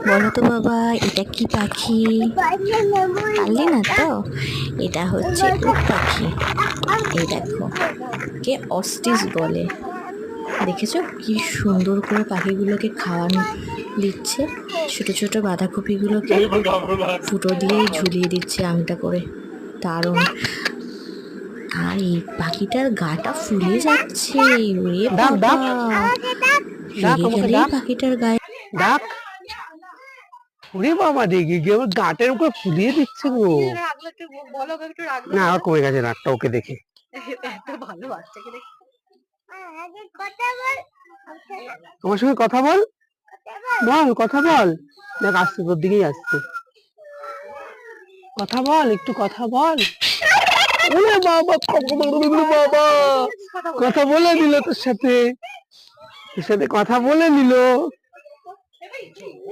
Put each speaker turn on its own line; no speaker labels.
বলো তো বাবা, এটা কি পাখি? পারলি না তো? এটা হচ্ছে উট পাখি। এই দেখো, কে অস্টিস বলে। দেখেছো কি সুন্দর করে পাখিগুলোকে খাওয়ানো দিচ্ছে। ছোট ছোট বাঁধাকপিগুলোকে ফুটো দিয়ে ঝুলিয়ে দিচ্ছে আংটা করে। দারুণ। আর এই পাখিটার গাটা ফুলে যাচ্ছে। ওরে
ডাক
বাবা,
ডাক ডাক
রেগে
আমাকে
গেলেই
ডাক
পাখিটার গায়ে।
ডাক। ওরে বাবা, রেগে গিয়ে আমার গাটের উপর ফুলিয়ে দিচ্ছে গো। না, আর কমে গেছে রাগটা ওকে দেখে। তোমার সঙ্গে কথা বল, বল কথা বল। দেখ আসছে, তোর দিকেই আসছে। কথা বল, একটু কথা বল। ওরে বাবা, বাবা কথা বলে নিল তোর সাথে, কথা বলে নিল।